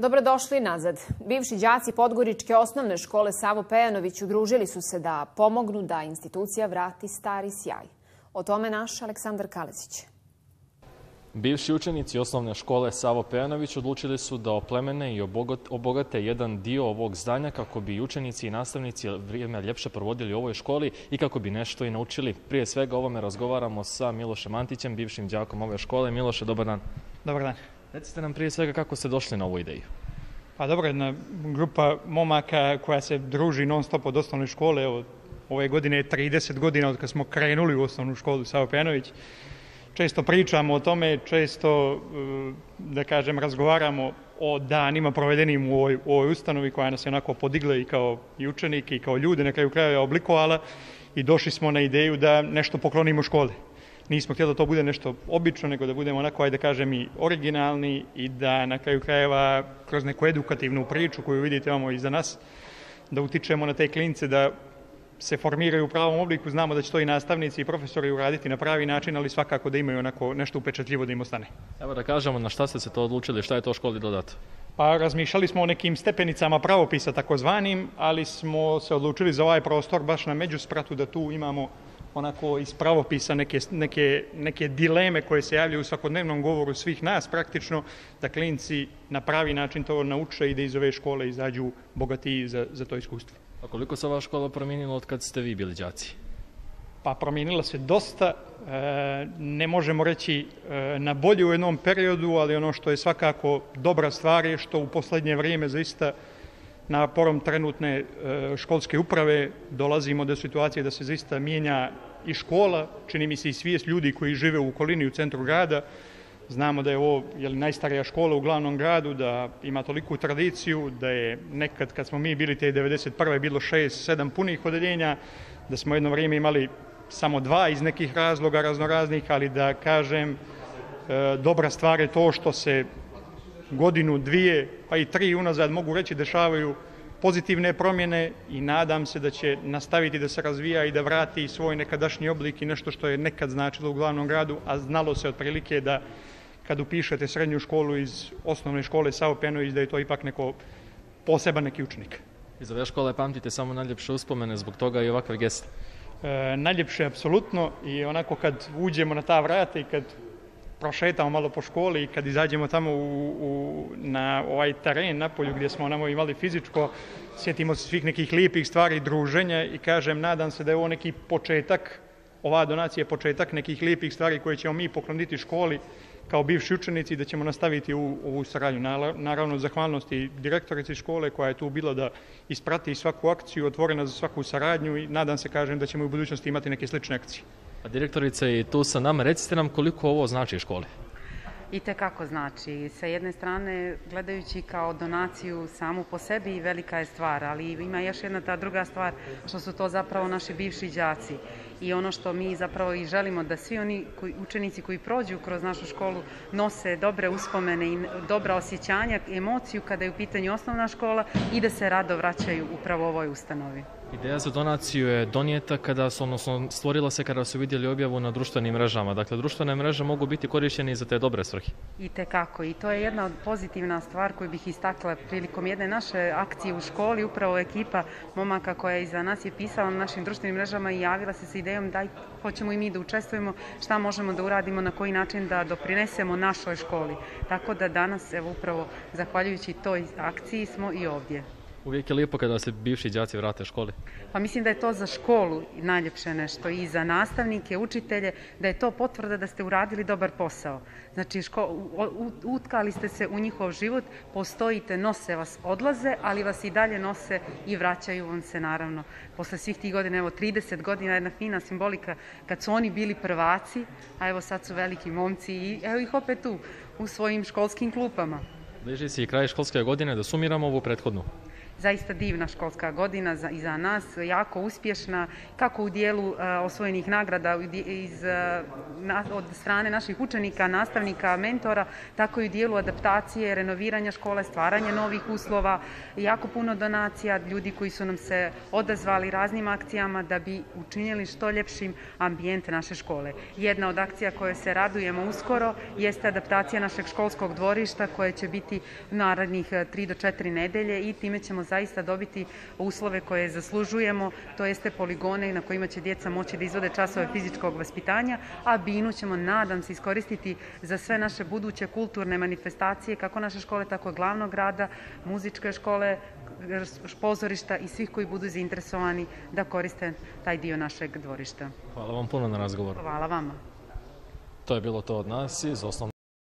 Dobrodošli nazad. Bivši đaci Podgoričke osnovne škole Savo Pejanović udružili su se da pomognu da institucija vrati stari sjaj. O tome naš Aleksandar Kalezić. Bivši učenici osnovne škole Savo Pejanović odlučili su da oplemene i obogate jedan dio ovog zdanja kako bi učenici i nastavnici vrijeme ljepše provodili u ovoj školi i kako bi nešto i naučili. Prije svega o ovome razgovaramo sa Milošem Antićem, bivšim đakom ove škole. Miloše, dobar dan. Dobar dan. Recite nam prije svega kako ste došli na ovu ideju. Pa dobro, jedna grupa momaka koja se druži non stop od osnovne škole. Evo, ove godine je 30 godina od kad smo krenuli u osnovnu školu Savo Pejanović. Često pričamo o tome, često, da kažem, razgovaramo o danima provedenim u ovoj ustanovi koja nas je onako podigla i kao i učenike i kao ljude, na kraju krajeva oblikovala, i došli smo na ideju da nešto poklonimo školi. Nismo htjeli da to bude nešto obično, nego da budemo onako, ajde da kažem, i originalni i da na kraju krajeva kroz neku edukativnu priču koju vidite imamo iza nas, da utičemo na te klince da se formiraju u pravom obliku. Znamo da će to i nastavnici i profesori uraditi na pravi način, ali svakako da imaju onako nešto upečatljivo da im ostane. Evo da kažemo na šta ste se to odlučili, šta je to školi dodato? Pa razmišljali smo o nekim stepenicama pravopisa takozvanim, ali smo se odlučili za ovaj prostor baš na međuspratu da tu imamo onako iz pravopisa neke dileme koje se javljaju u svakodnevnom govoru svih nas praktično, da klinci na pravi način to nauče i da iz ove škole izađu bogatiji za to iskustvo. A koliko se ova škola promijenila od kad ste vi bili đaci? Pa promijenila se dosta, ne možemo reći na bolje u jednom periodu, ali ono što je svakako dobra stvar je što u posljednje vrijeme zaista naporom trenutne školske uprave dolazimo do situacije da se zaista mijenja i škola, čini mi se i svijest ljudi koji žive u okolini u centru grada. Znamo da je ovo najstarija škola u glavnom gradu, da ima toliku tradiciju, da je nekad kad smo mi bili te 91. bilo 6-7 punih odeljenja, da smo jedno vrijeme imali samo 2 iz nekih razloga raznoraznih, ali da kažem, dobra stvar je to što se godinu, 2, pa i 3 unazad mogu reći dešavaju pozitivne promjene i nadam se da će nastaviti da se razvija i da vrati svoj nekadašnji oblik i nešto što je nekad značilo u glavnom gradu, a znalo se otprilike da kad upišete srednju školu iz osnovne škole Savo Pejanović da je to ipak neko poseban neki učenik. Iz ove škole pamtite samo najljepše uspomene, zbog toga i ovakav gest? Najljepše apsolutno, i onako kad uđemo na ta vrata i kad prošetamo malo po školi i kad izađemo tamo na ovaj teren napolju gdje smo namo imali fizičko, sjetimo se svih nekih lijepih stvari i druženja i kažem, nadam se da je ovo neki početak, ova donacija je početak nekih lijepih stvari koje ćemo mi pokloniti školi kao bivši učenici, da ćemo nastaviti ovu saradnju. Naravno, zahvalnosti direktorici škole koja je tu bila da isprati svaku akciju, otvorena za svaku saradnju, i nadam se, kažem, da ćemo u budućnosti imati neke slične akcije. A direktorica je tu sa nama. Recite nam koliko ovo znači školi? Itekako znači. Sa jedne strane, gledajući kao donaciju samu po sebi, velika je stvar, ali ima još jedna ta druga stvar, što su to zapravo naši bivši đaci. I ono što mi zapravo i želimo, da svi oni učenici koji prođu kroz našu školu nose dobre uspomene i dobra osjećanja, emociju kada je u pitanju osnovna škola i da se rado vraćaju upravo ovoj ustanovi. Ideja za donaciju je donijeta stvorila se kada su vidjeli objavu na društvenim mrežama. Dakle, društvene mreže mogu biti korištene i za te dobre svrhe. Itekako. I to je jedna od pozitivna stvar koju bih istakla prilikom jedne naše akcije u školi. Upravo ekipa momaka koja iza nas je pisala na našim društvenim mrežama i javila se sa idejom da hoćemo i mi da učestvujemo, šta možemo da uradimo, na koji način da doprinesemo našoj školi. Tako da danas, evo upravo zahvaljujući toj akciji smo i ovdje. Uvijek je lijepo kada se bivši đaci vrate školi. Pa mislim da je to za školu najljepše nešto i za nastavnike, učitelje, da je to potvrda da ste uradili dobar posao. Znači, utkali ste se u njihov život, postojite, nose vas, odlaze, ali vas i dalje nose i vraćaju vam se, naravno. Posle svih tih godina, evo 30 godina, jedna fina simbolika, kad su oni bili prvaci, a evo sad su veliki momci i evo ih opet tu, u svojim školskim klupama. Bliži se i kraj školske godine, da sumiramo ovu prethodnu. zaista divna školska godina iza nas, jako uspješna, kako u dijelu osvojenih nagrada od strane naših učenika, nastavnika, mentora, tako i u dijelu adaptacije, renoviranja škole, stvaranja novih uslova, jako puno donacija, ljudi koji su nam se odazvali raznim akcijama da bi učinili što ljepšim ambijent naše škole. Jedna od akcija koje se radujemo uskoro jeste adaptacija našeg školskog dvorišta koje će biti narednih 3 do 4 nedelje i time ćemo zaista dobiti uslove koje zaslužujemo, to jeste poligone na kojima će djeca moći da izvode časove fizičkog vaspitanja, a binu ćemo, nadam se, iskoristiti za sve naše buduće kulturne manifestacije, kako naše škole, tako i glavnog grada, muzičke škole, pozorišta i svih koji budu zainteresovani da koriste taj dio našeg dvorišta. Hvala vam puno na razgovoru. Hvala vama. To je bilo to od nas iz osnovne